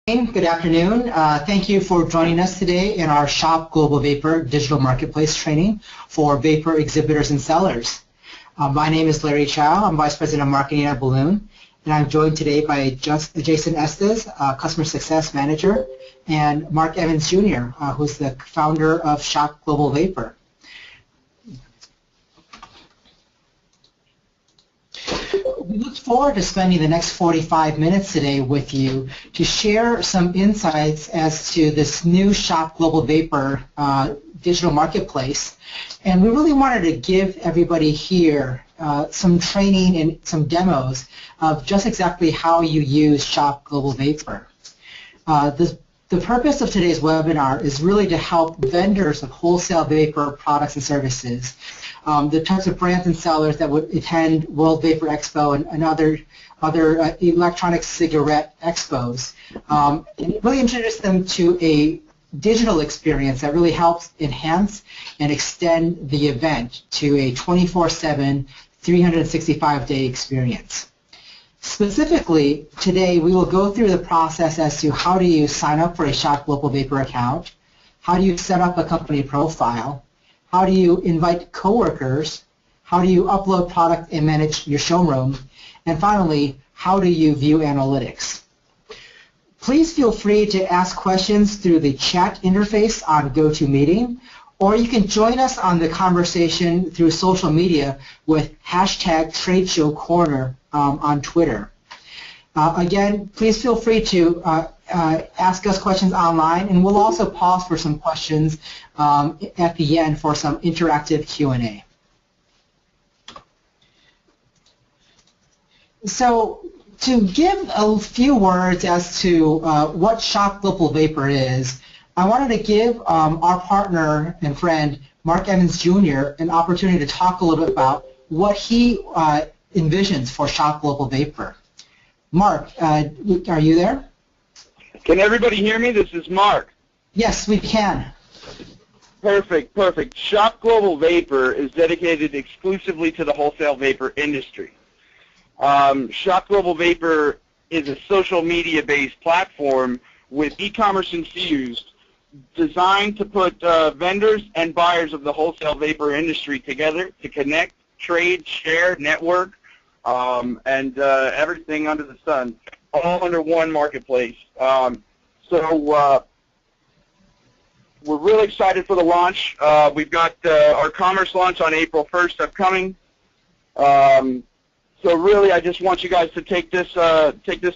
Good afternoon. Thank you for joining us today in our Shop Global Vapor digital marketplace training for vapor exhibitors and sellers. My name is Larry Chow. I'm Vice President of Marketing at Balloon, and I'm joined today by Jason Estes, Customer Success Manager, and Mark Evans Jr., who's the founder of Shop Global Vapor. We look forward to spending the next 45 minutes today with you to share some insights as to this new Shop Global Vapor digital marketplace. And we really wanted to give everybody here some training and some demos of just exactly how you use Shop Global Vapor. The purpose of today's webinar is really to help vendors of wholesale vapor products and services, the types of brands and sellers that would attend World Vapor Expo and other electronic cigarette expos, and really introduce them to a digital experience that really helps enhance and extend the event to a 24/7, 365-day experience. Specifically, today we will go through the process as to how do you sign up for a Shop Global Vapor account, how do you set up a company profile, how do you invite coworkers, how do you upload product and manage your showroom, and finally, how do you view analytics. Please feel free to ask questions through the chat interface on GoToMeeting, or you can join us on the conversation through social media with #TradeShowCorner on Twitter. Again, please feel free to ask us questions online, and we'll also pause for some questions at the end for some interactive Q&A. So to give a few words as to what Shop Global Vapor is, I wanted to give our partner and friend, Mark Evans Jr., an opportunity to talk a little bit about what he envisions for Shop Global Vapor. Mark, are you there? Can everybody hear me? This is Mark. Yes, we can. Perfect, perfect. Shop Global Vapor is dedicated exclusively to the wholesale vapor industry. Shop Global Vapor is a social media-based platform with e-commerce infused, designed to put vendors and buyers of the wholesale vapor industry together to connect, trade, share, network, and everything under the sun, all under one marketplace. We're really excited for the launch. We've got our commerce launch on April 1st upcoming. So really, I just want you guys to take this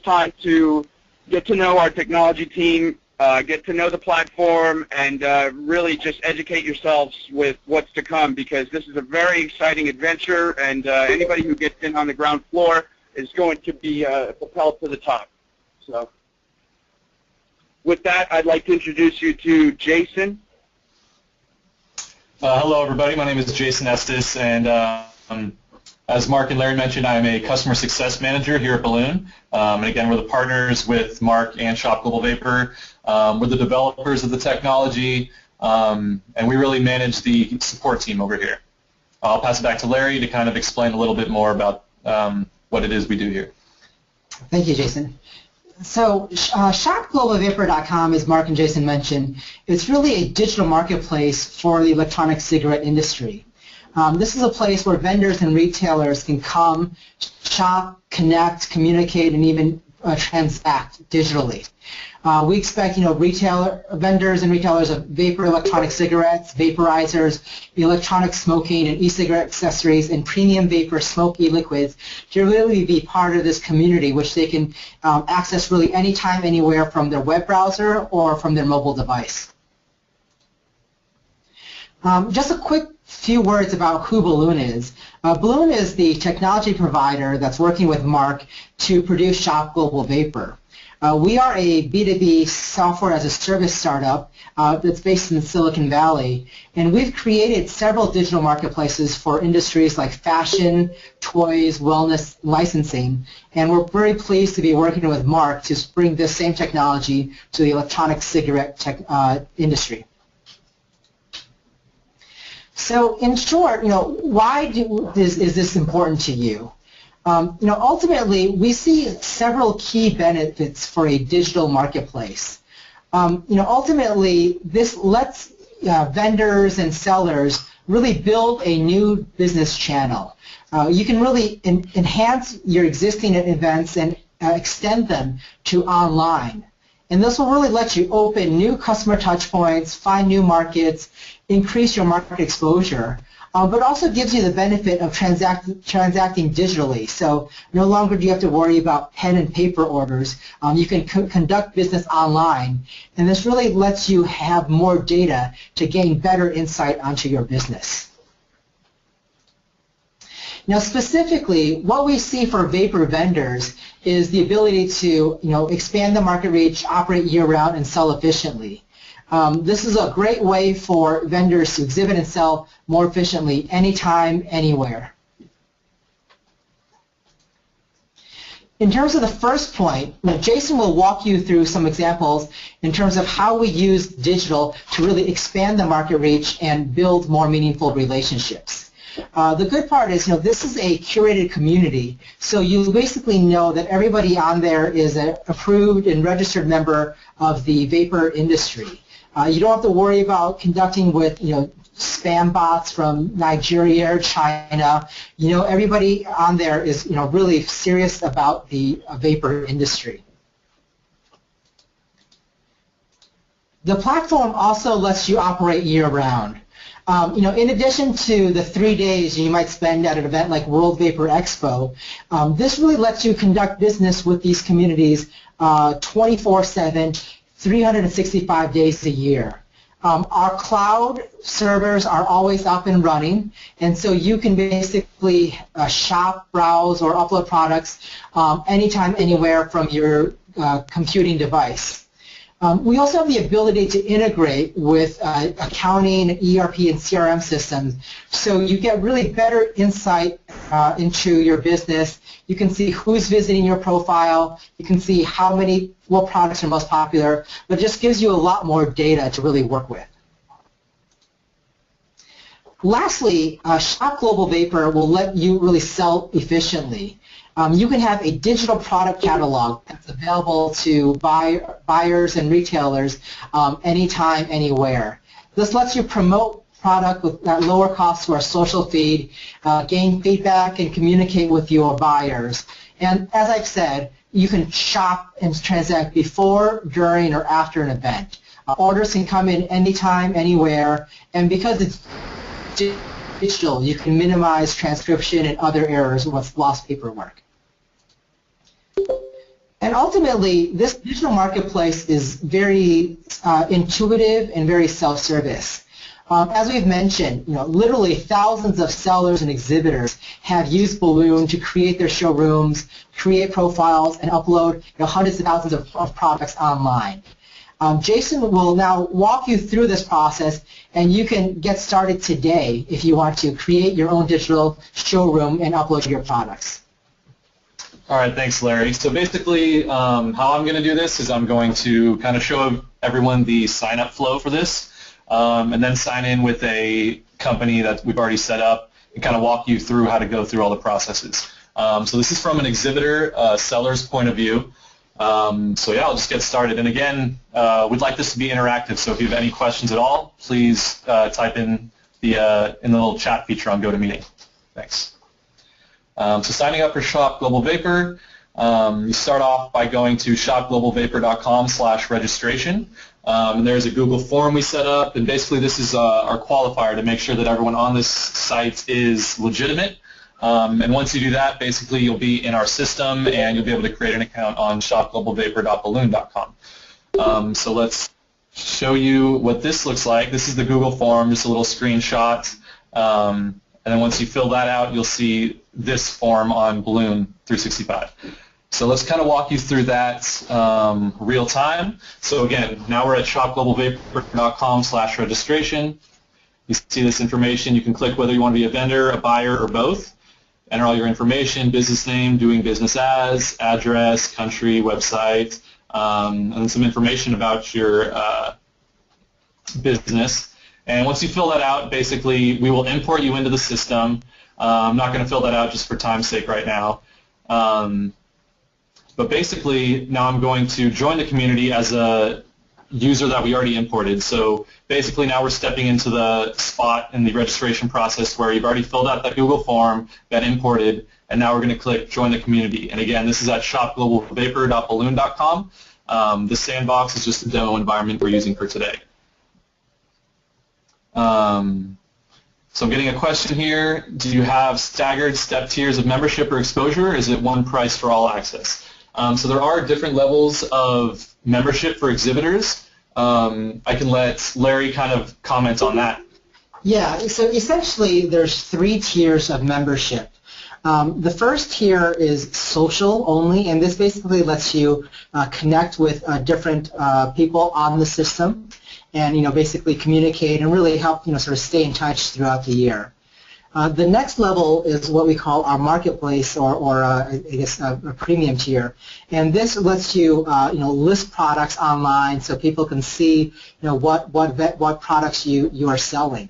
time to get to know our technology team, get to know the platform, and really just educate yourselves with what's to come, because this is a very exciting adventure, and anybody who gets in on the ground floor is going to be propelled to the top. So with that, I'd like to introduce you to Jason. Hello, everybody. My name is Jason Estes, and as Mark and Larry mentioned, I'm a Customer Success Manager here at Balloon. And again, we're the partners with Mark and Shop Global Vapor. We're the developers of the technology, and we really manage the support team over here. I'll pass it back to Larry to kind of explain a little bit more about what it is we do here. Thank you, Jason. So ShopGlobalVapor.com, as Mark and Jason mentioned, is really a digital marketplace for the electronic cigarette industry. This is a place where vendors and retailers can come, shop, connect, communicate, and even transact digitally. We expect, vendors and retailers of vapor electronic cigarettes, vaporizers, electronic smoking, and e-cigarette accessories, and premium vapor smoke e-liquids to really be part of this community, which they can access really anytime, anywhere from their web browser or from their mobile device. Just a quick few words about who Balloon is. Balloon is the technology provider that's working with Mark to produce Shop Global Vapor. We are a B2B software as a service startup that's based in Silicon Valley, and we've created several digital marketplaces for industries like fashion, toys, wellness, licensing, and we're very pleased to be working with Mark to bring this same technology to the electronic cigarette industry. So in short, why is this important to you? Ultimately, we see several key benefits for a digital marketplace. Ultimately, this lets vendors and sellers really build a new business channel. You can really enhance your existing events and extend them to online. And this will really let you open new customer touch points, find new markets, increase your market exposure, but also gives you the benefit of transacting digitally. So no longer do you have to worry about pen and paper orders. You can conduct business online, and this really lets you have more data to gain better insight onto your business. Now, specifically, what we see for Vapor vendors is the ability to, expand the market reach, operate year-round, and sell efficiently. This is a great way for vendors to exhibit and sell more efficiently anytime, anywhere. In terms of the first point, Jason will walk you through some examples in terms of how we use digital to really expand the market reach and build more meaningful relationships. The good part is, this is a curated community, so you basically know that everybody on there is an approved and registered member of the vapor industry. You don't have to worry about conducting with, spam bots from Nigeria or China. Everybody on there is, really serious about the vapor industry. The platform also lets you operate year-round. In addition to the 3 days you might spend at an event like World Vapor Expo, this really lets you conduct business with these communities 24/7, 365 days a year. Our cloud servers are always up and running, and so you can basically shop, browse, or upload products anytime, anywhere from your computing device. We also have the ability to integrate with accounting, ERP, and CRM systems, so you get really better insight into your business. You can see who's visiting your profile. You can see what products are most popular, but it just gives you a lot more data to really work with. Lastly, ShopGlobalVapor will let you really sell efficiently. You can have a digital product catalog that's available to buyers and retailers anytime, anywhere. This lets you promote product at lower cost to our social feed, gain feedback, and communicate with your buyers. And as I've said, you can shop and transact before, during, or after an event. Orders can come in anytime, anywhere, and because it's digital, you can minimize transcription and other errors with lost paperwork. And ultimately, this digital marketplace is very intuitive and very self-service. As we've mentioned, literally thousands of sellers and exhibitors have used Balloon to create their showrooms, create profiles, and upload hundreds of thousands of products online. Jason will now walk you through this process, and you can get started today if you want to create your own digital showroom and upload your products. All right, thanks, Larry. So basically, how I'm going to do this is I'm going to kind of show everyone the sign-up flow for this, and then sign in with a company that we've already set up and kind of walk you through how to go through all the processes. So this is from an exhibitor, seller's point of view. So yeah, I'll just get started. And again, we'd like this to be interactive, so if you have any questions at all, please type in the little chat feature on GoToMeeting. Thanks. So signing up for ShopGlobalVapor, you start off by going to shopglobalvapor.com/registration. And there's a Google form we set up, and basically this is our qualifier to make sure that everyone on this site is legitimate. And once you do that, basically you'll be in our system, and you'll be able to create an account on shopglobalvapor.balloon.com. So let's show you what this looks like. This is the Google form, just a little screenshot. And then once you fill that out, you'll see this form on Balloon 365. So let's kind of walk you through that real time. So again, now we're at shopglobalvapor.com/registration. You see this information. You can click whether you want to be a vendor, a buyer, or both. Enter all your information, business name, doing business as, address, country, website, and then some information about your business. And once you fill that out, basically we will import you into the system. I'm not going to fill that out just for time's sake right now. But basically, now I'm going to join the community as a user that we already imported. So basically now we're stepping into the spot in the registration process where you've already filled out that Google form, got imported, and now we're going to click Join the Community. And again, this is at shopglobalvapor.balloon.com. The sandbox is just the demo environment we're using for today. So I'm getting a question here. Do you have staggered step tiers of membership or exposure? Is it one price for all access? So there are different levels of membership for exhibitors. I can let Larry kind of comment on that. Yeah, so essentially there's 3 tiers of membership. The first tier is social only, and this basically lets you connect with different people on the system and, basically communicate and really help, sort of stay in touch throughout the year. The next level is what we call our marketplace, or I guess a premium tier, and this lets you list products online so people can see what products you are selling.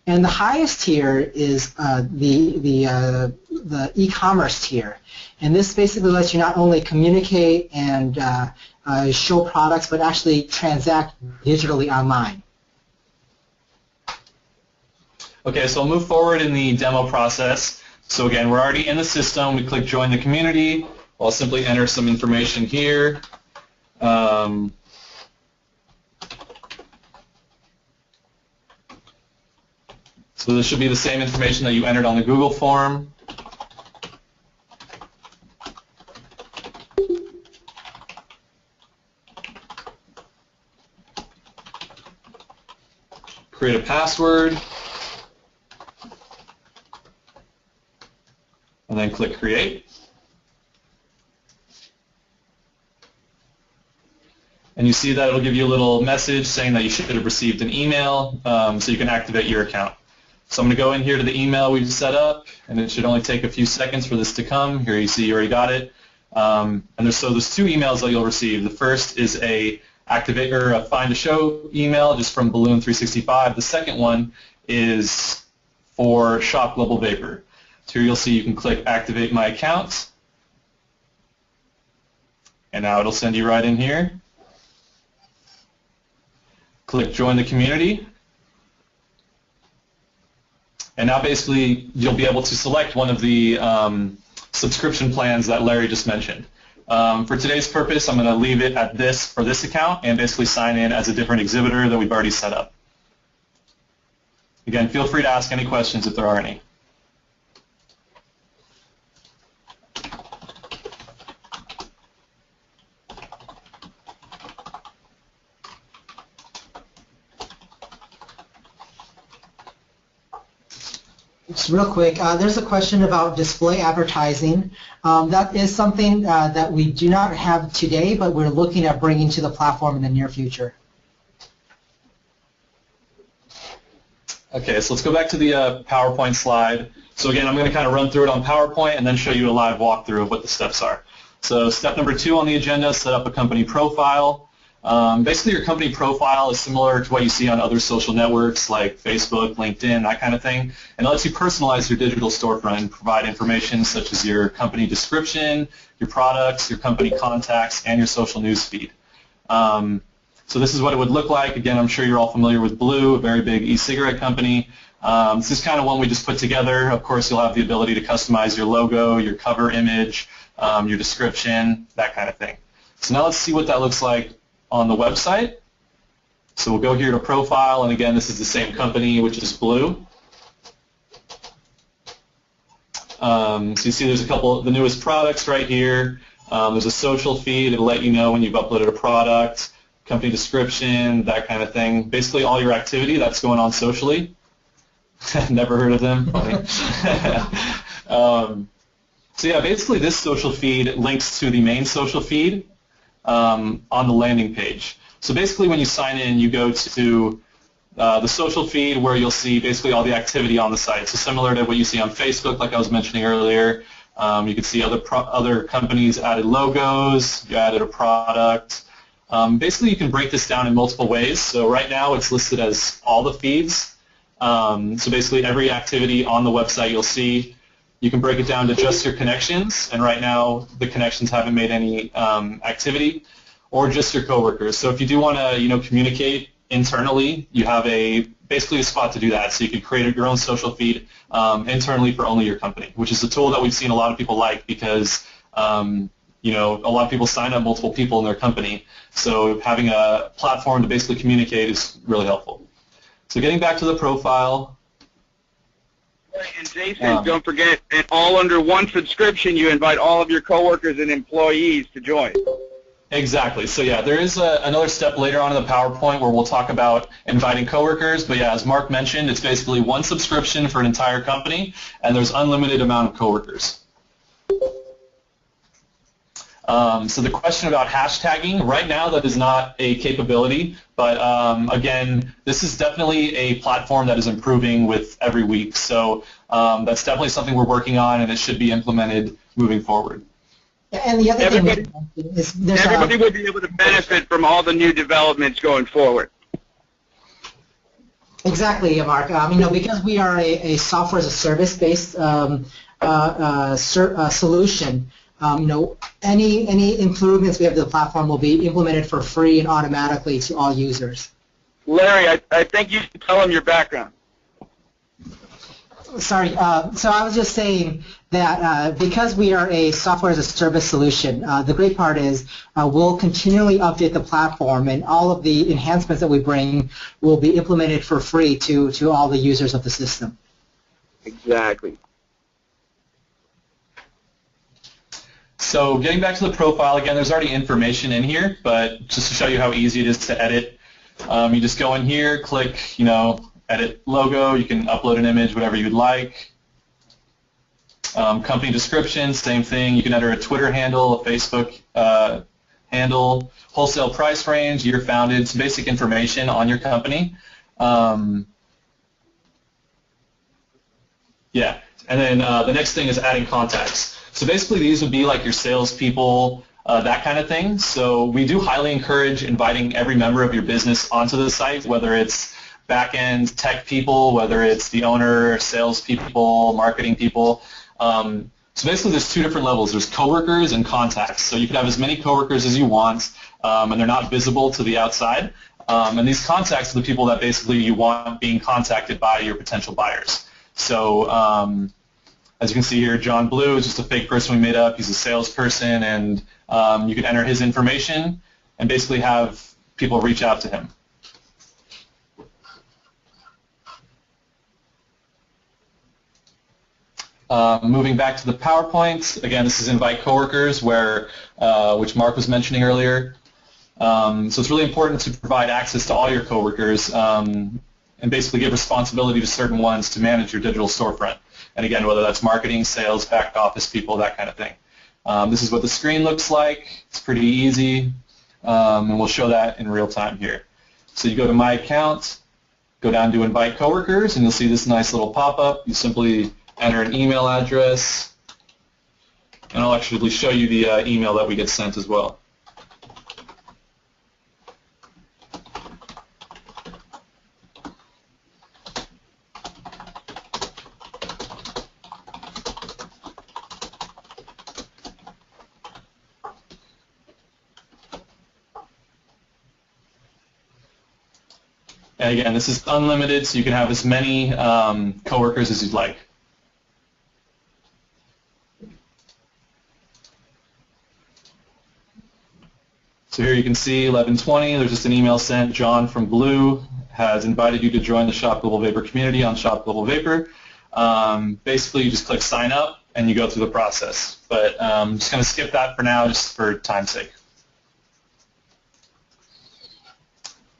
And the highest tier is the e-commerce tier, and this basically lets you not only communicate and show products, but actually transact digitally online. Okay, so I'll move forward in the demo process. So again, we're already in the system. We click Join the Community. I'll simply enter some information here. So this should be the same information that you entered on the Google form. Create a password. And then click Create. And you see that it'll give you a little message saying that you should have received an email so you can activate your account. So I'm going to go in here to the email we've set up, and it should only take a few seconds for this to come. Here you see you already got it. And there's 2 emails that you'll receive. The first is a activate or a find a show email just from Balloon 365. The second one is for ShopGlobalVapor. So here you'll see you can click Activate My Account, and now it'll send you right in here. Click Join the Community, and now basically you'll be able to select one of the subscription plans that Larry just mentioned. For today's purpose, I'm going to leave it at this for this account and basically sign in as a different exhibitor that we've already set up. Again, feel free to ask any questions if there are any. Just real quick, there's a question about display advertising. That is something that we do not have today, but we're looking at bringing to the platform in the near future. Okay, so let's go back to the PowerPoint slide. So again, I'm going to kind of run through it on PowerPoint and then show you a live walkthrough of what the steps are. So step number 2 on the agenda, set up a company profile. Basically, your company profile is similar to what you see on other social networks like Facebook, LinkedIn, that kind of thing, and it lets you personalize your digital storefront and provide information such as your company description, your products, your company contacts, and your social news feed. So this is what it would look like. Again, I'm sure you're all familiar with Blue, a very big e-cigarette company. This is kind of one we just put together. Of course, you'll have the ability to customize your logo, your cover image, your description, that kind of thing. So now let's see what that looks like on the website. So we'll go here to Profile, and again, this is the same company, which is Blue. So you see there's a couple of the newest products right here. There's a social feed. It'll let you know when you've uploaded a product, company description, that kind of thing. Basically all your activity that's going on socially. Never heard of them. So yeah, basically this social feed links to the main social feed on the landing page. So basically when you sign in, you go to the social feed where you'll see basically all the activity on the site. So similar to what you see on Facebook, like I was mentioning earlier, you can see other companies added logos, you added a product. Basically you can break this down in multiple ways. So right now it's listed as all the feeds. So basically every activity on the website you'll see. you can break it down to just your connections, and right now the connections haven't made any activity, or just your coworkers. So if you do want to, communicate internally, you have basically a spot to do that. So you can create your own social feed internally for only your company, which is a tool that we've seen a lot of people like because a lot of people sign up multiple people in their company. So having a platform to basically communicate is really helpful. So getting back to the profile. And Jason, don't forget, all under one subscription, you invite all of your coworkers and employees to join. Exactly. So yeah, there is another step later on in the PowerPoint where we'll talk about inviting coworkers. But yeah, as Mark mentioned, it's basically one subscription for an entire company, and there's unlimited amount of coworkers. So the question about hashtagging, right now that is not a capability, but again, this is definitely a platform that is improving with every week. So that's definitely something we're working on, and it should be implemented moving forward. And the other thing is everybody will be able to benefit from all the new developments going forward. Exactly, Mark. Because we are a software as a service based solution, any improvements we have to the platform will be implemented for free and automatically to all users. Larry, I think you should tell them your background. Sorry. So I was just saying that because we are a software as a service solution, the great part is we'll continually update the platform, and all of the enhancements that we bring will be implemented for free to all the users of the system. Exactly. So getting back to the profile, again, there's already information in here, but just to show you how easy it is to edit, you just go in here, click, edit logo. You can upload an image, whatever you'd like. Company description, same thing. You can enter a Twitter handle, a Facebook handle, wholesale price range, year founded, some basic information on your company. Yeah, and then the next thing is adding contacts. So basically these would be like your salespeople, that kind of thing. So we do highly encourage inviting every member of your business onto the site, whether it's back-end tech people, whether it's the owner, sales people, marketing people. So basically there's two different levels. There's coworkers and contacts. So you can have as many coworkers as you want, and they're not visible to the outside. And these contacts are the people that basically you want being contacted by your potential buyers. So as you can see here, John Blue is just a fake person we made up. He's a salesperson, and you can enter his information and basically have people reach out to him. Moving back to the PowerPoint, again, this is invite coworkers, which Mark was mentioning earlier. So it's really important to provide access to all your coworkers and basically give responsibility to certain ones to manage your digital storefront. And again, whether that's marketing, sales, back office people, that kind of thing. This is what the screen looks like. It's pretty easy, and we'll show that in real time here. So you go to My Account, go down to Invite Coworkers, and you'll see this nice little pop-up. You simply enter an email address, and I'll actually show you the email that we get sent as well. And again, this is unlimited, so you can have as many coworkers as you'd like. So here you can see 11:20, there's just an email sent. John from Blue has invited you to join the Shop Global Vapor community on Shop Global Vapor. Basically, you just click sign up and you go through the process. But I'm just going to skip that for now just for time's sake.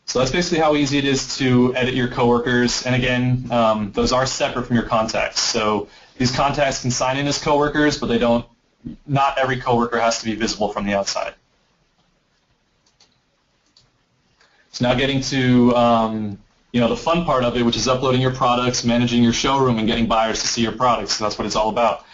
So that's basically how easy it is to edit your coworkers. And again, those are separate from your contacts. So these contacts can sign in as coworkers, but not every coworker has to be visible from the outside. So now getting to the fun part of it, which is uploading your products, managing your showroom, and getting buyers to see your products. So that's what it's all about.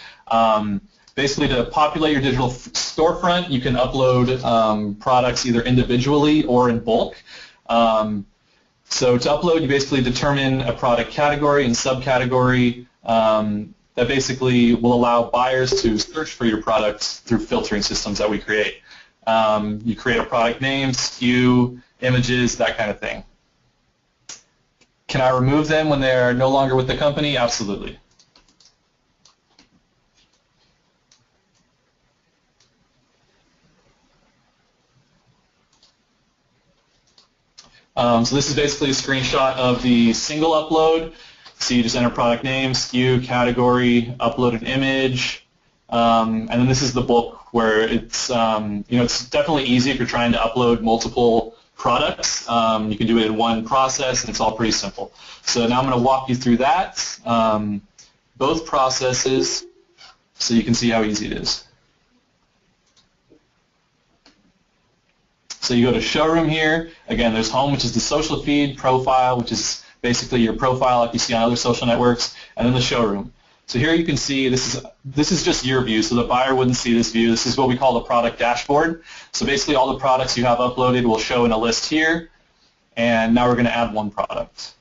Basically, to populate your digital storefront, you can upload products either individually or in bulk. So to upload, you basically determine a product category and subcategory. that basically will allow buyers to search for your products through filtering systems that we create. You create a product name, SKU, images, that kind of thing. Can I remove them when they're no longer with the company? Absolutely. So this is basically a screenshot of the single upload. So you just enter product name, SKU, category, upload an image, and then this is the bulk where it's it's definitely easy if you're trying to upload multiple products. You can do it in one process, and it's all pretty simple. So now I'm going to walk you through that, both processes, so you can see how easy it is. So you go to showroom here. Again, there's home, which is the social feed, profile, which is basically your profile like you see on other social networks, and then the showroom. So here you can see this is just your view, so the buyer wouldn't see this view. This is what we call the product dashboard. So basically all the products you have uploaded will show in a list here, and now we're going to add one product.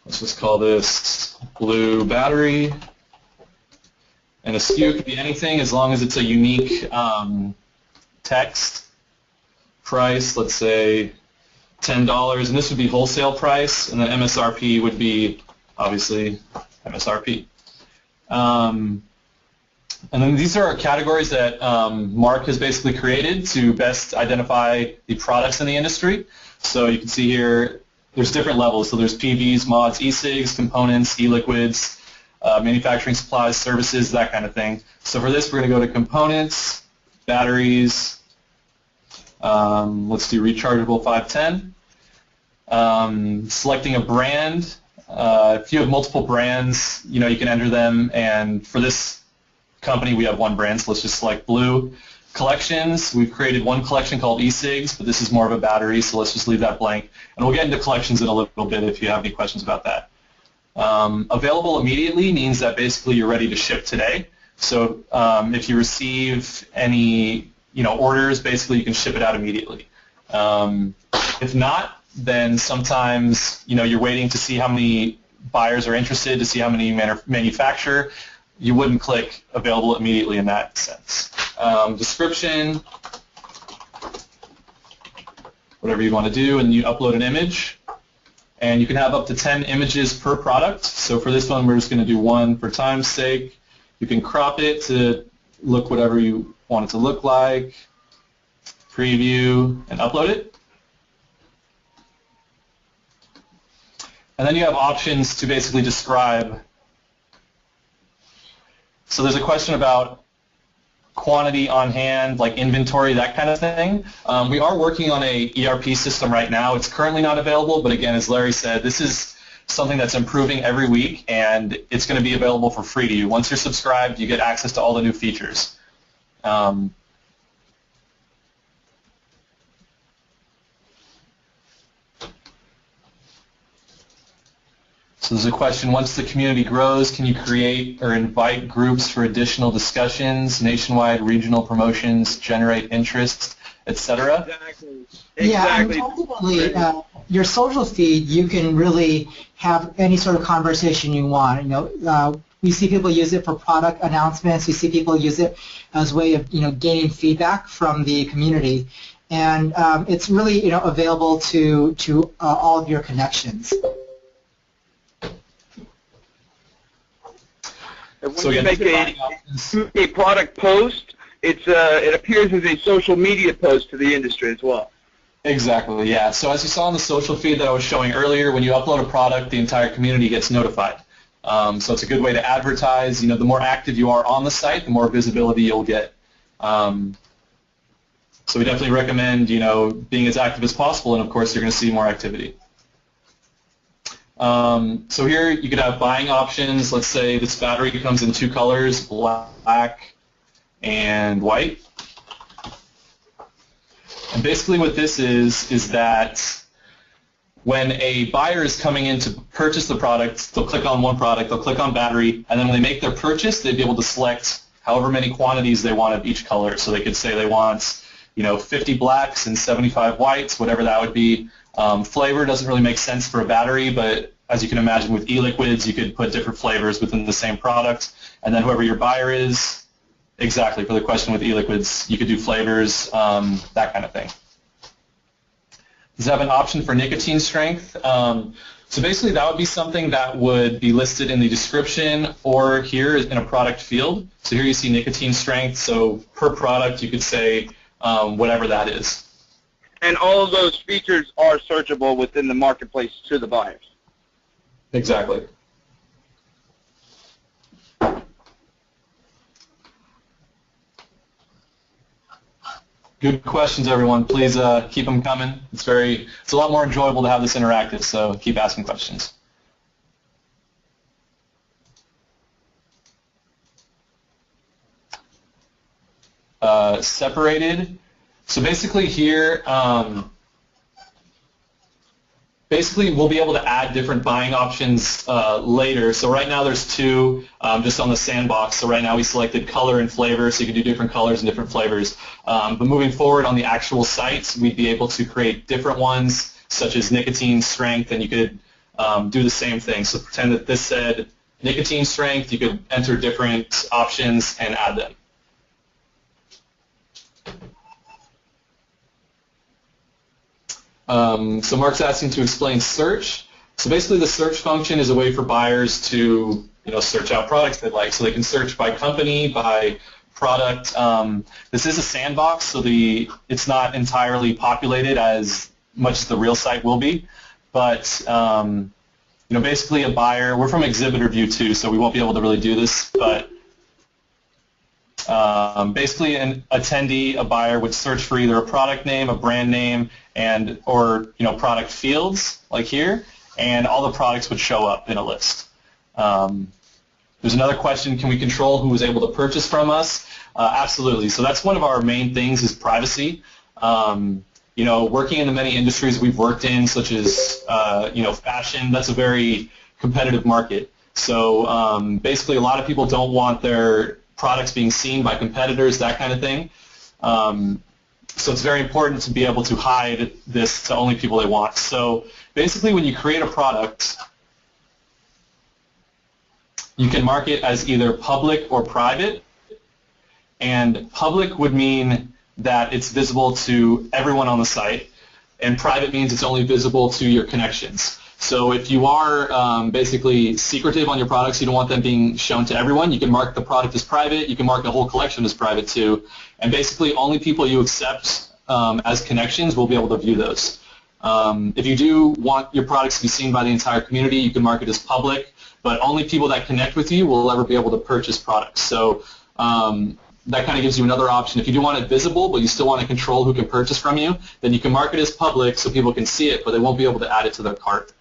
Let's just call this blue battery. And a SKU could be anything as long as it's a unique text. Price, let's say $10, and this would be wholesale price, and then MSRP would be obviously MSRP. And then these are categories that Mark has basically created to best identify the products in the industry. So you can see here there's different levels. So there's PVs, mods, e-cigs, components, e-liquids, manufacturing supplies, services, that kind of thing. So for this, we're going to go to components, batteries. Let's do rechargeable 510. Selecting a brand. If you have multiple brands, you can enter them. And for this company, we have one brand, so let's just select blue. Collections, we've created one collection called e-cigs, but this is more of a battery, so let's just leave that blank. And we'll get into collections in a little bit if you have any questions about that. Available immediately means that basically you're ready to ship today. So if you receive any orders, basically you can ship it out immediately. If not, then sometimes you're waiting to see how many buyers are interested, to see how many manufacture. You wouldn't click available immediately in that sense. Description, whatever you want to do, and you upload an image. And you can have up to 10 images per product. So for this one, we're just going to do one for time's sake. You can crop it to look whatever you want it to look like, preview, and upload it. And then you have options to basically describe. So there's a question about quantity on hand, like inventory, that kind of thing. We are working on a ERP system right now. It's currently not available, but again, as Larry said, this is something that's improving every week, and it's going to be available for free to you. Once you're subscribed, you get access to all the new features. So there's a question, once the community grows, can you create or invite groups for additional discussions, nationwide, regional promotions, generate interest, etc.? Exactly. Yeah, and ultimately, your social feed, you can really have any sort of conversation you want. We see people use it for product announcements. We see people use it as a way of gaining feedback from the community, and it's really available to all of your connections. And when you make a product post, it appears as a social media post to the industry as well. Exactly, yeah. So as you saw in the social feed that I was showing earlier, when you upload a product, the entire community gets notified. So it's a good way to advertise. The more active you are on the site, the more visibility you'll get. So we definitely recommend, being as active as possible, and of course you're going to see more activity. So here you could have buying options. Let's say this battery comes in two colors, black and white. And basically what this is that when a buyer is coming in to purchase the product, they'll click on one product, they'll click on battery, and then when they make their purchase, they'd be able to select however many quantities they want of each color. So they could say they want 50 blacks and 75 whites, whatever that would be. Flavor doesn't really make sense for a battery, but as you can imagine with e-liquids, you could put different flavors within the same product, and then whoever your buyer is, exactly, for the question with e-liquids, you could do flavors, that kind of thing. Does it have an option for nicotine strength? So basically that would be something that would be listed in the description or here in a product field. So here you see nicotine strength, so per product you could say whatever that is. And all of those features are searchable within the marketplace to the buyers. Exactly. Good questions, everyone. Please keep them coming. It's a lot more enjoyable to have this interactive, so keep asking questions. Separated. So basically here, basically we'll be able to add different buying options later. So right now there's two just on the sandbox. So right now we selected color and flavor, so you can do different colors and different flavors. But moving forward on the actual sites, we'd be able to create different ones, such as nicotine strength, and you could do the same thing. So pretend that this said nicotine strength, you could enter different options and add them. So Mark's asking to explain search. So basically the search function is a way for buyers to search out products they like. So they can search by company, by product. This is a sandbox, so it's not entirely populated as much as the real site will be. But basically a buyer, we're from exhibitor view too, so we won't be able to really do this, but basically an attendee, a buyer, would search for either a product name, a brand name, or product fields like here, and all the products would show up in a list. There's another question, can we control who was able to purchase from us? Absolutely. So that's one of our main things is privacy. Working in the many industries we've worked in, such as fashion, that's a very competitive market. So basically a lot of people don't want their products being seen by competitors, that kind of thing. So it's very important to be able to hide this to only people they want. So basically when you create a product, you can mark it as either public or private. And public would mean that it's visible to everyone on the site, and private means it's only visible to your connections. So if you are basically secretive on your products, you don't want them being shown to everyone, you can mark the product as private, you can mark the whole collection as private too, and basically only people you accept as connections will be able to view those. If you do want your products to be seen by the entire community, you can mark it as public, but only people that connect with you will ever be able to purchase products. So that kind of gives you another option. If you do want it visible, but you still want to control who can purchase from you, then you can mark it as public so people can see it, but they won't be able to add it to their cart.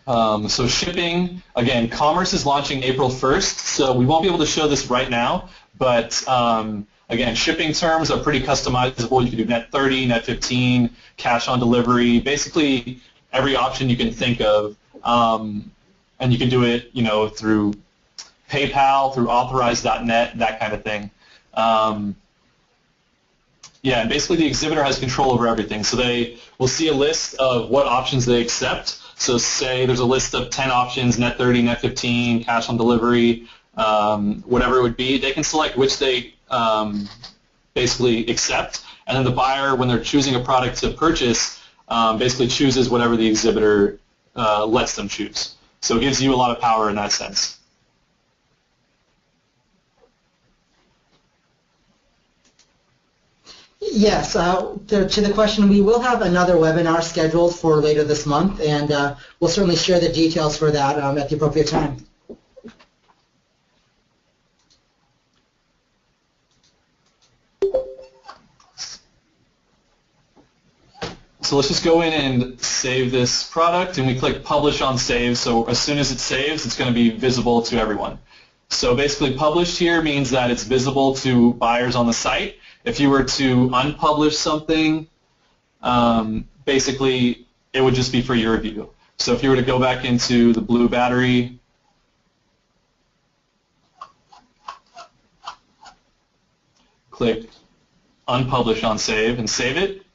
So shipping, again, commerce is launching April 1st, so we won't be able to show this right now, but again, shipping terms are pretty customizable. You can do net 30, net 15, cash on delivery, basically every option you can think of, and you can do it, through PayPal, through authorize.net, that kind of thing. Yeah, and basically the exhibitor has control over everything, so they will see a list of what options they accept. So say there's a list of 10 options, net 30, net 15, cash on delivery, whatever it would be. They can select which they basically accept, and then the buyer, when they're choosing a product to purchase, basically chooses whatever the exhibitor lets them choose. So it gives you a lot of power in that sense. Yes, to the question, we will have another webinar scheduled for later this month, and we'll certainly share the details for that at the appropriate time. So let's just go in and save this product, and we click Publish on Save. So as soon as it saves, it's going to be visible to everyone. So basically published here means that it's visible to buyers on the site. If you were to unpublish something, basically it would just be for your view. So if you were to go back into the blue battery, click Unpublish on Save and save it.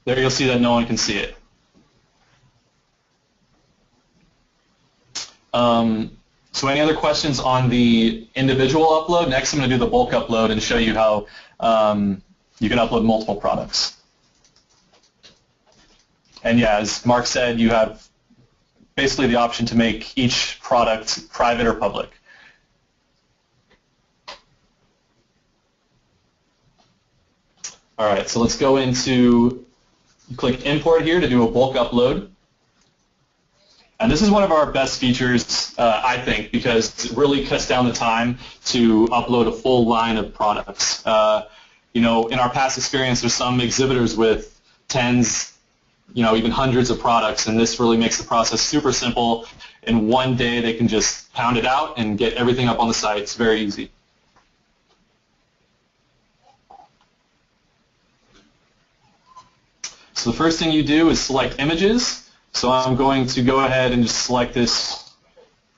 There you'll see that no one can see it. So any other questions on the individual upload? Next I'm going to do the bulk upload and show you how you can upload multiple products. And yeah, as Mark said, you have basically the option to make each product private or public. All right, so let's go into, click Import here to do a bulk upload. And this is one of our best features, I think, because it really cuts down the time to upload a full line of products. You know, in our past experience, there's some exhibitors with tens, you know, even hundreds of products, and this really makes the process super simple. In one day, they can just pound it out and get everything up on the site. It's very easy. So the first thing you do is select images. So I'm going to go ahead and just select this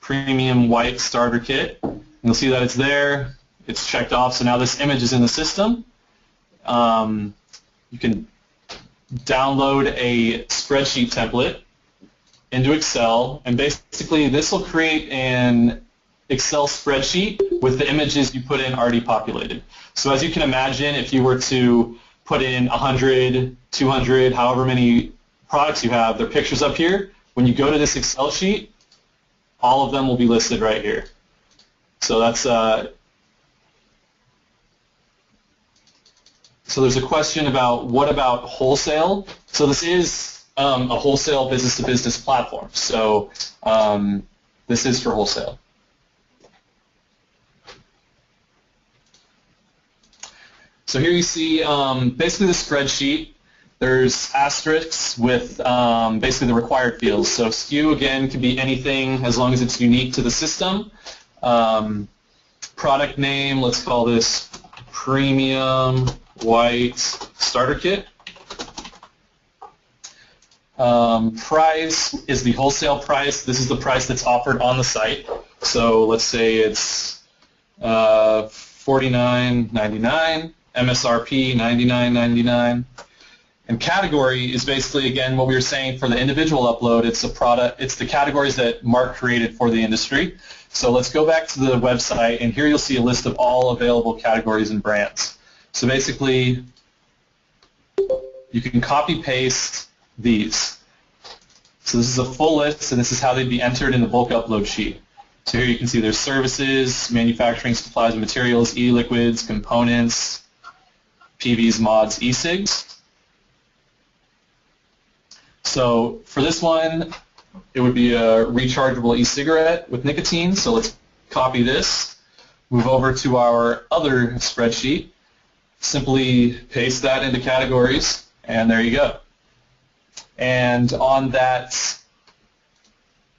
premium white starter kit. You'll see that it's there. It's checked off. So now this image is in the system. You can download a spreadsheet template into Excel, and basically this will create an Excel spreadsheet with the images you put in already populated. So as you can imagine, if you were to put in 100, 200, however many products you have, their pictures up here. When you go to this Excel sheet, all of them will be listed right here. So that's so there's a question about what about wholesale? So this is a wholesale business-to-business platform. So this is for wholesale. So here you see basically the spreadsheet. There's asterisks with basically the required fields. So SKU, again, can be anything as long as it's unique to the system. Product name, let's call this Premium White Starter Kit. Price is the wholesale price. This is the price that's offered on the site. So let's say it's $49.99, MSRP $99.99. And category is basically, again, what we were saying for the individual upload. It's a product. It's the categories that Mark created for the industry. So let's go back to the website, and here you'll see a list of all available categories and brands. So basically, you can copy-paste these. So this is a full list, and this is how they'd be entered in the bulk upload sheet. So here you can see there's services, manufacturing supplies and materials, e-liquids, components, PVs, mods, e-cigs. So for this one, it would be a rechargeable e-cigarette with nicotine. So let's copy this, move over to our other spreadsheet, simply paste that into categories, and there you go. And on that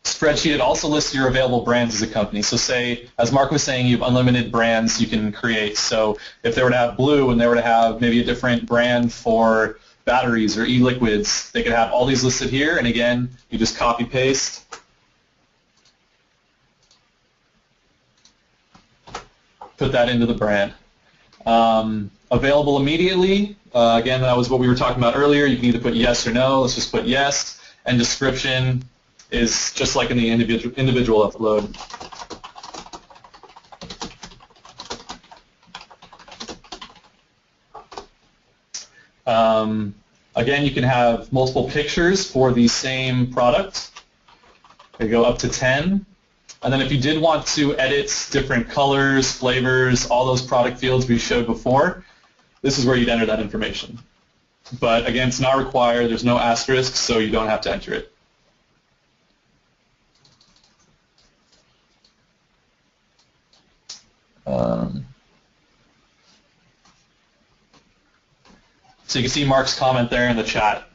spreadsheet, it also lists your available brands as a company. So say, as Mark was saying, you have unlimited brands you can create. So if they were to have blue and they were to have maybe a different brand for batteries or e-liquids, they could have all these listed here, and again, you just copy paste, put that into the brand. Available immediately, again, that was what we were talking about earlier. You can either put yes or no. Let's just put yes, and description is just like in the individual upload. Again, you can have multiple pictures for the same product. They go up to 10. And then if you did want to edit different colors, flavors, all those product fields we showed before, this is where you'd enter that information. But again, it's not required. There's no asterisk, so you don't have to enter it. So you can see Mark's comment there in the chat.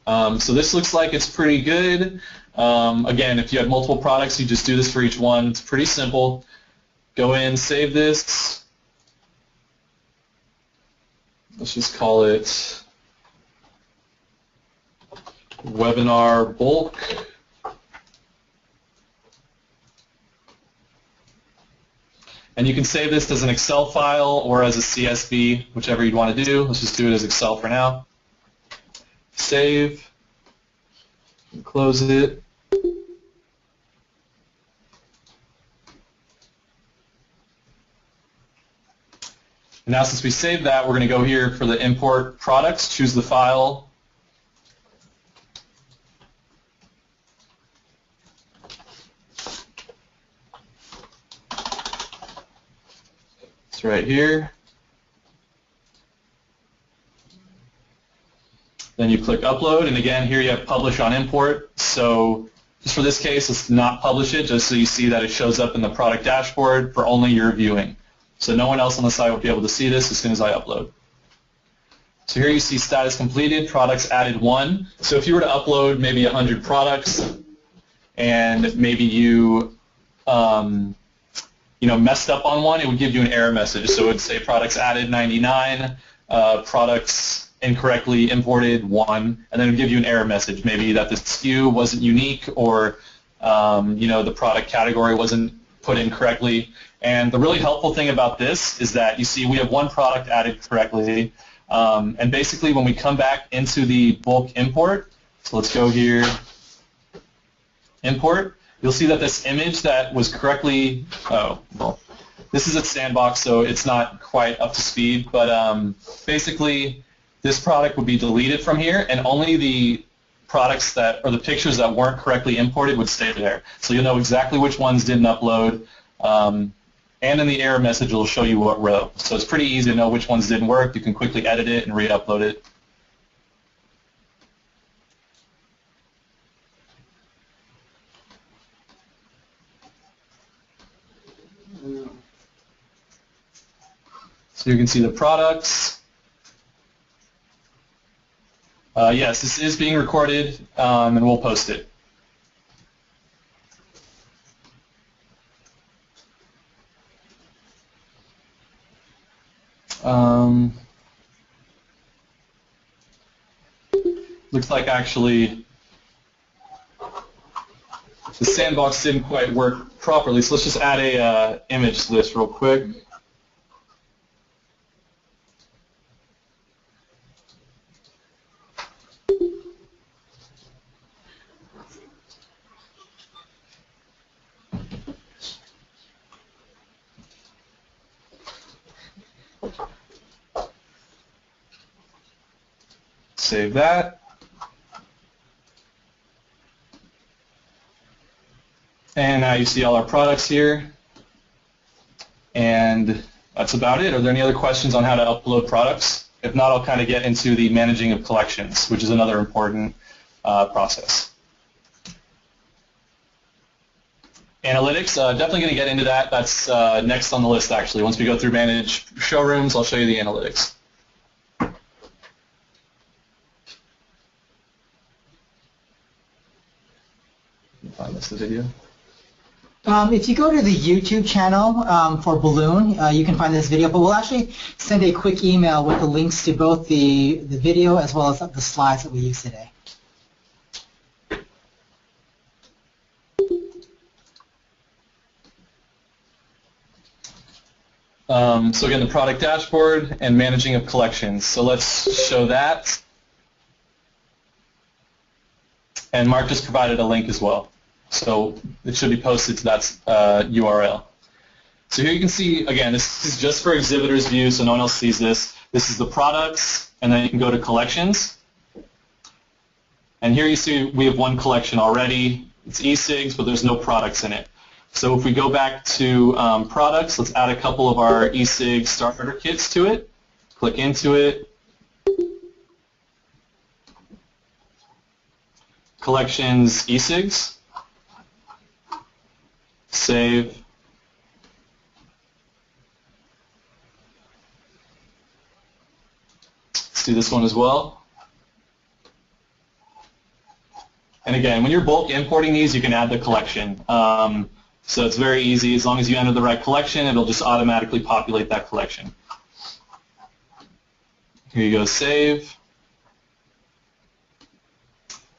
So this looks like it's pretty good. Again, if you have multiple products, you just do this for each one. It's pretty simple. Go in, save this. Let's just call it Webinar Bulk. And you can save this as an Excel file or as a CSV, whichever you'd want to do. Let's just do it as Excel for now. Save. Close it. And now since we saved that, we're going to go here for the import products, choose the file. It's right here. Then you click upload, and again, here you have publish on import. So just for this case, let's not publish it, just so you see that it shows up in the product dashboard for only your viewing. So no one else on the site will be able to see this as soon as I upload. So here you see status completed, products added 1. So if you were to upload maybe 100 products and maybe you messed up on one, it would give you an error message. So it would say products added 99, products incorrectly imported 1, and then it would give you an error message, maybe that the SKU wasn't unique or the product category wasn't put in correctly. And the really helpful thing about this is that you see we have 1 product added correctly, and basically when we come back into the bulk import, so let's go here, import, you'll see that this image that was correctly, this is a sandbox, so it's not quite up to speed, but basically this product would be deleted from here, and only the products that, or the pictures that weren't correctly imported would stay there. So you'll know exactly which ones didn't upload, and in the error message it will show you what row. So it's pretty easy to know which ones didn't work. You can quickly edit it and re-upload it. So you can see the products. Yes, this is being recorded, and we'll post it. Looks like actually the sandbox didn't quite work properly, so let's just add a image to this real quick. Save that. And now you see all our products here. And that's about it. Are there any other questions on how to upload products? If not, I'll kind of get into the managing of collections, which is another important process. Analytics, definitely going to get into that. That's next on the list, actually. Once we go through manage showrooms, I'll show you the analytics. Find this the video. If you go to the YouTube channel for Balloon, you can find this video, but we'll actually send a quick email with the links to both the video as well as the slides that we use today. So again, the product dashboard and managing of collections. So let's show that. And Mark just provided a link as well. So it should be posted to that URL. So here you can see, again, this is just for exhibitors view, so no one else sees this. This is the products, and then you can go to collections. And here you see we have 1 collection already. It's e-cigs, but there's no products in it. So if we go back to products, let's add a couple of our e-cig starter kits to it. Click into it. Collections e-cigs. Save. Let's do this one as well. And again, when you're bulk importing these, you can add the collection. So it's very easy. As long as you enter the right collection, it'll just automatically populate that collection. Here you go, save.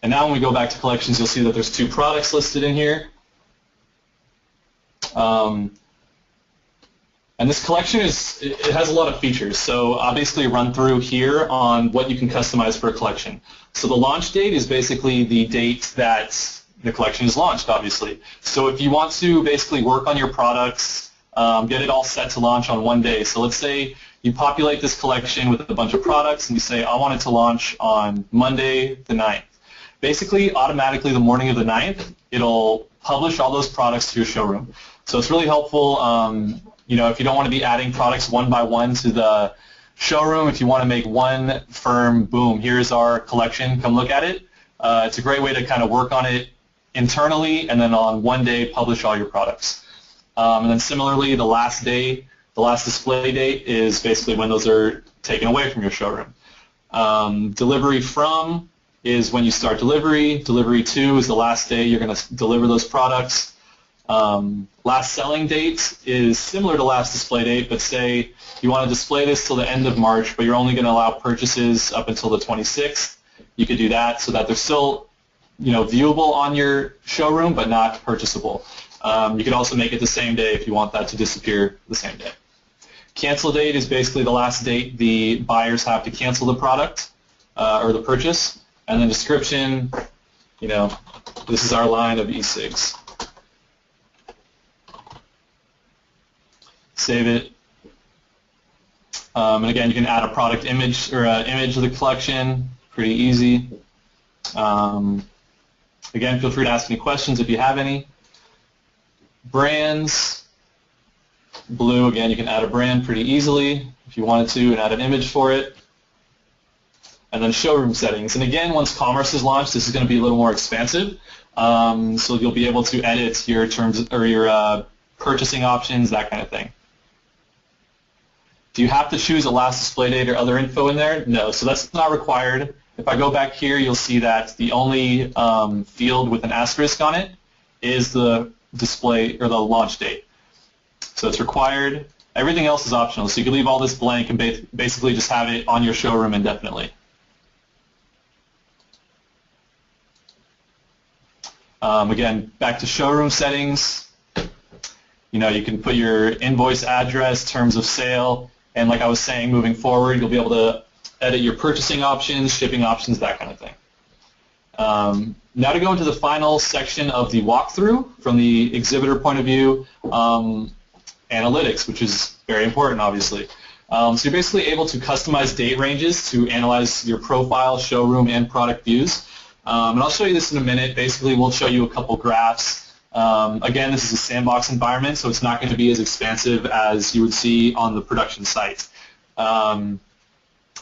And now when we go back to collections, you'll see that there's 2 products listed in here. And this collection it has a lot of features. So I'll basically run through here on what you can customize for a collection. So the launch date is basically the date that the collection is launched, obviously. So if you want to basically work on your products, get it all set to launch on one day. So let's say you populate this collection with a bunch of products and you say, I want it to launch on Monday the 9th. Basically, automatically the morning of the 9th, it'll publish all those products to your showroom. So it's really helpful. If you don't want to be adding products one by one to the showroom, if you want to make one firm, boom, here's our collection, come look at it. It's a great way to kind of work on it internally and then on one day publish all your products. And then similarly, the last display date is basically when those are taken away from your showroom. Delivery from is when you start delivery. Delivery to is the last day you're going to deliver those products. Last selling date is similar to last display date, but say you want to display this till the end of March, but you're only going to allow purchases up until the 26th. You could do that so that they're still, viewable on your showroom, but not purchasable. You could also make it the same day if you want that to disappear the same day. Cancel date is basically the last date the buyers have to cancel the product or the purchase. And then description, this is our line of e-cigs. Save it. And again, you can add a product image or an image of the collection. Pretty easy. Again, feel free to ask any questions if you have any. Brands. Blue, again, you can add a brand pretty easily if you wanted to and add an image for it. And then showroom settings. And again, once commerce is launched, this is going to be a little more expansive. So you'll be able to edit your terms or your purchasing options, that kind of thing. Do you have to choose a last display date or other info in there? No, so that's not required. If I go back here, you'll see that the only field with an asterisk on it is the display or the launch date. So it's required. Everything else is optional. So you can leave all this blank and basically just have it on your showroom indefinitely. Again, back to showroom settings. You can put your invoice address, terms of sale, and like I was saying, moving forward, you'll be able to edit your purchasing options, shipping options, that kind of thing. Now to go into the final section of the walkthrough from the exhibitor point of view, analytics, which is very important, obviously. So you're basically able to customize date ranges to analyze your profile, showroom, and product views. And I'll show you this in a minute. Basically, we'll show you a couple graphs. Again, this is a sandbox environment, so it's not going to be as expansive as you would see on the production site. And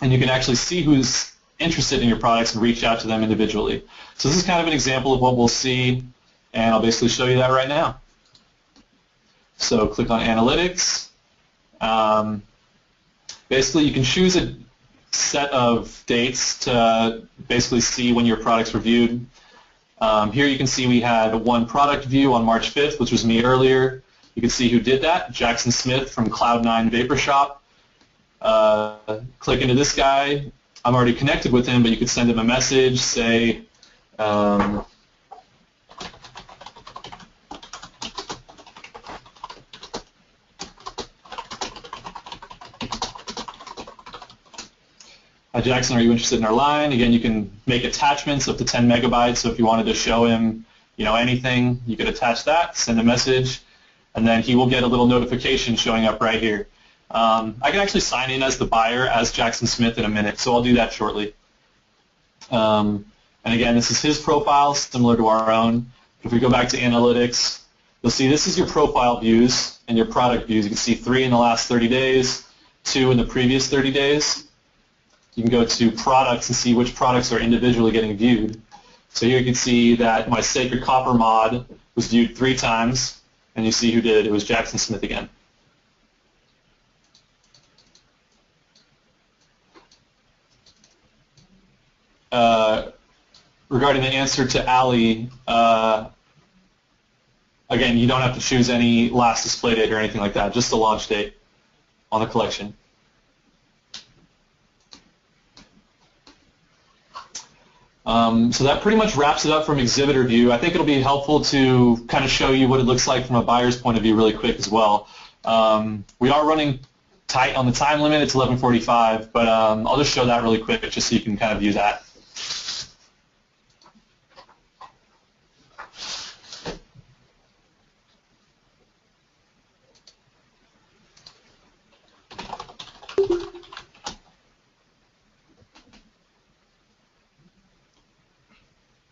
you can actually see who's interested in your products and reach out to them individually. So this is kind of an example of what we'll see, and I'll basically show you that right now. So click on Analytics. Basically, you can choose a set of dates to basically see when your products were viewed. Here you can see we had one product view on March 5th, which was me earlier. You can see who did that, Jackson Smith from Cloud9 Vapor Shop. Click into this guy. I'm already connected with him, but you could send him a message, say, Hi Jackson, are you interested in our line? Again, you can make attachments up to 10 megabytes, so if you wanted to show him anything, you could attach that, send a message, and then he will get a little notification showing up right here. I can actually sign in as the buyer as Jackson Smith in a minute, so I'll do that shortly. And again, this is his profile, similar to our own. If we go back to Analytics, you'll see this is your profile views and your product views. You can see 3 in the last 30 days, 2 in the previous 30 days. You can go to products and see which products are individually getting viewed. So here you can see that my Sacred Copper mod was viewed 3 times, and you see who did it. It was Jackson Smith again. Regarding the answer to Ali, again, you don't have to choose any last display date or anything like that, just the launch date on the collection. So that pretty much wraps it up from exhibitor view. I think it'll be helpful to kind of show you what it looks like from a buyer's point of view really quick as well. We are running tight on the time limit. It's 11:45, but I'll just show that really quick just so you can kind of view that.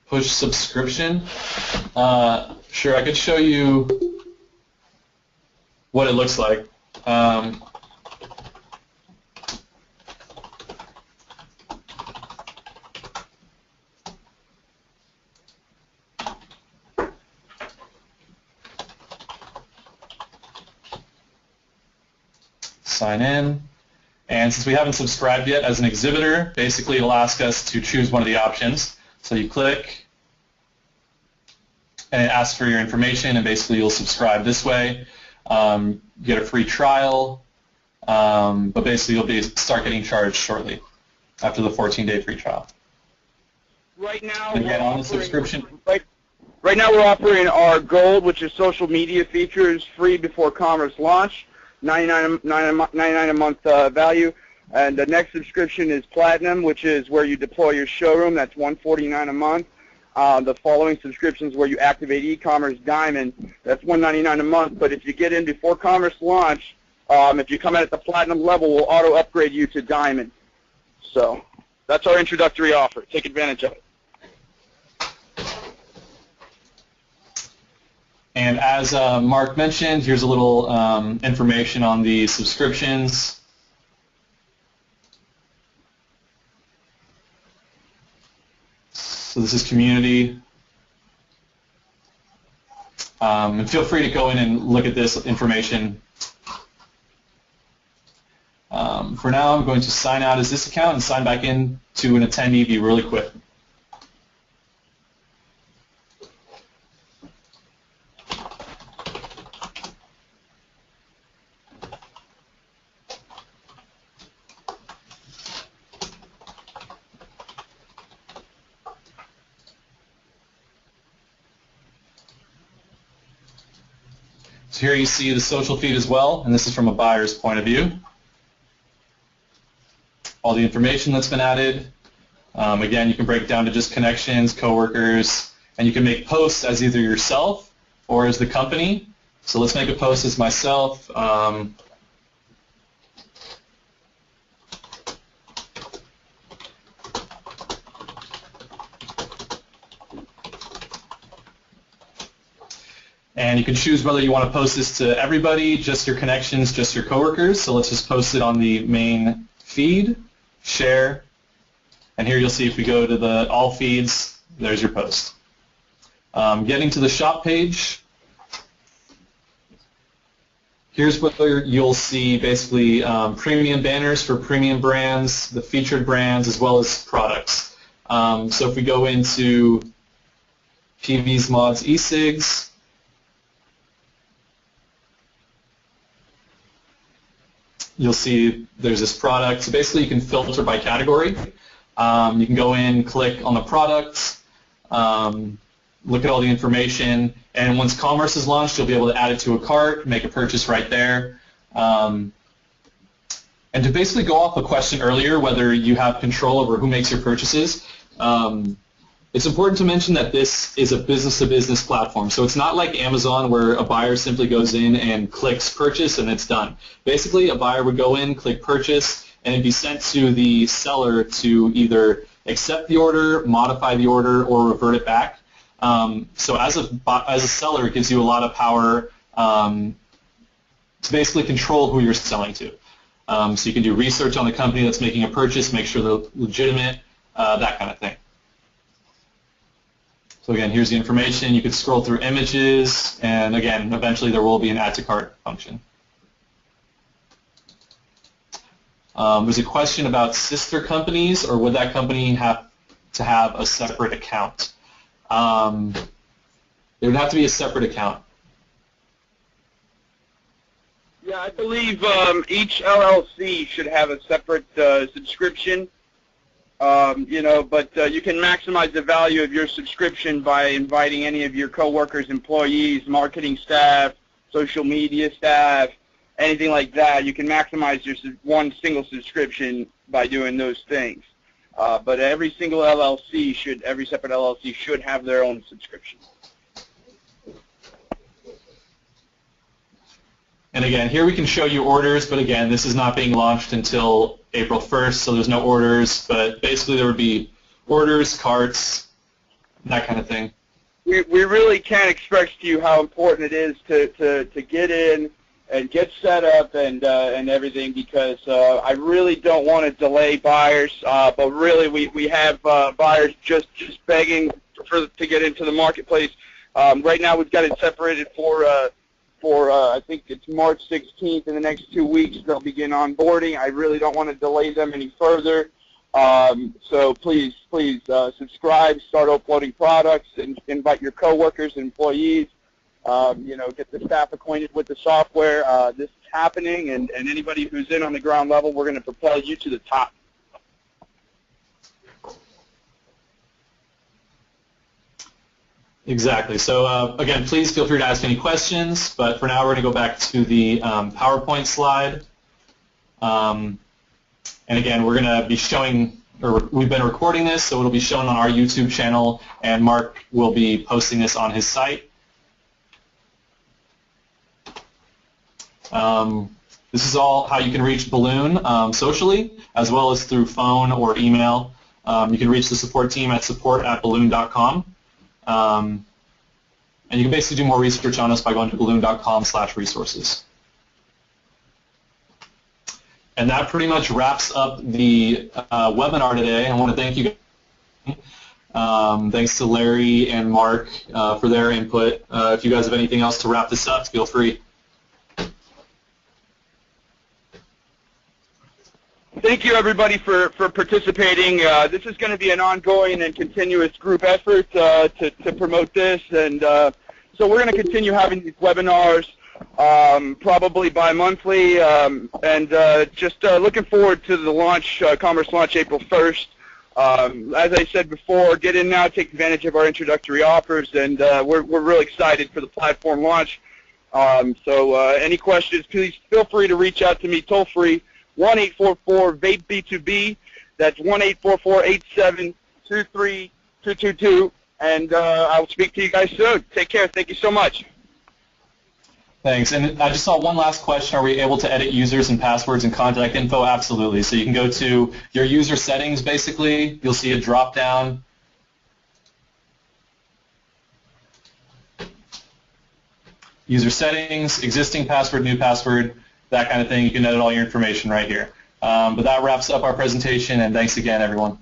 Push subscription. Sure, I could show you what it looks like. Sign in. And since we haven't subscribed yet as an exhibitor, basically it'll ask us to choose one of the options. So you click, and it asks for your information, and basically you'll subscribe this way. You get a free trial, but basically you'll start getting charged shortly after the 14-day free trial. Right now, and again, on the subscription. Right now we're offering our Gold, which is social media features, free before commerce launch, $99 a month value. And the next subscription is Platinum, which is where you deploy your showroom. That's $149 a month. The following subscriptions where you activate e-commerce, Diamond, that's $199 a month. But if you get in before commerce launch, if you come in at the Platinum level, we'll auto-upgrade you to Diamond. So that's our introductory offer. Take advantage of it. And as Mark mentioned, here's a little information on the subscriptions. So this is community. And feel free to go in and look at this information. For now, I'm going to sign out as this account and sign back in to an attendee view really quick. So here you see the social feed as well, and this is from a buyer's point of view. All the information that's been added. Again, you can break it down to just connections, coworkers, and you can make posts as either yourself or as the company. So let's make a post as myself. And you can choose whether you want to post this to everybody, just your connections, just your coworkers. So let's just post it on the main feed, share, and here you'll see if we go to the all feeds, there's your post. Getting to the shop page, here's where you'll see basically premium banners for premium brands, the featured brands, as well as products. So if we go into PV's Mods eSigs, you'll see there's this product. So basically you can filter by category. You can go in, click on the products, look at all the information, and once commerce is launched, you'll be able to add it to a cart, make a purchase right there. And to basically go off a question earlier, whether you have control over who makes your purchases, it's important to mention that this is a business-to-business platform. So it's not like Amazon where a buyer simply goes in and clicks purchase and it's done. Basically, a buyer would go in, click purchase, and it'd be sent to the seller to either accept the order, modify the order, or revert it back. So as a seller, it gives you a lot of power to basically control who you're selling to. So you can do research on the company that's making a purchase, make sure they're legitimate, that kind of thing. So again, here's the information. You can scroll through images, and again, eventually there will be an add to cart function. There's a question about sister companies, or would that company have to have a separate account? It would have to be a separate account. Yeah, I believe each LLC should have a separate subscription. But you can maximize the value of your subscription by inviting any of your coworkers, employees, marketing staff, social media staff, anything like that. You can maximize your one single subscription by doing those things. But every separate LLC should have their own subscription. And again, here we can show you orders, but again, this is not being launched until April 1st, so there's no orders, but basically there would be orders, carts, that kind of thing. We really can't express to you how important it is to get in and get set up and everything, because I really don't want to delay buyers, but really we have buyers just begging to get into the marketplace. Right now we've got it separated for I think it's March 16th. In the next 2 weeks they'll begin onboarding. I really don't want to delay them any further. So please subscribe, start uploading products, and invite your coworkers, employees. Get the staff acquainted with the software. This is happening, and anybody who's in on the ground level, we're going to propel you to the top. Exactly. So again, please feel free to ask any questions, but for now we're going to go back to the PowerPoint slide. And again, we're going to be showing, or we've been recording this, so it'll be shown on our YouTube channel, and Mark will be posting this on his site. This is all how you can reach Balloon socially, as well as through phone or email. You can reach the support team at support@balloon.com. And you can basically do more research on us by going to balloon.com/resources. And that pretty much wraps up the webinar today. I want to thank you guys. Thanks to Larry and Mark for their input. If you guys have anything else to wrap this up, feel free. Thank you, everybody, for participating. This is going to be an ongoing and continuous group effort to promote this, and so we're going to continue having these webinars probably bi-monthly, and just looking forward to the launch, Commerce launch April 1st. As I said before, get in now, take advantage of our introductory offers, and we're really excited for the platform launch. So any questions, please feel free to reach out to me toll-free. 1-844-VAPE-B2B. That's 1-844-8723-222. And I will speak to you guys soon. Take care. Thank you so much. Thanks. And I just saw one last question. Are we able to edit users and passwords and contact info? Absolutely. So you can go to your user settings, basically. You'll see a drop-down. User settings, existing password, new password, that kind of thing. You can edit all your information right here. But that wraps up our presentation, and thanks again, everyone.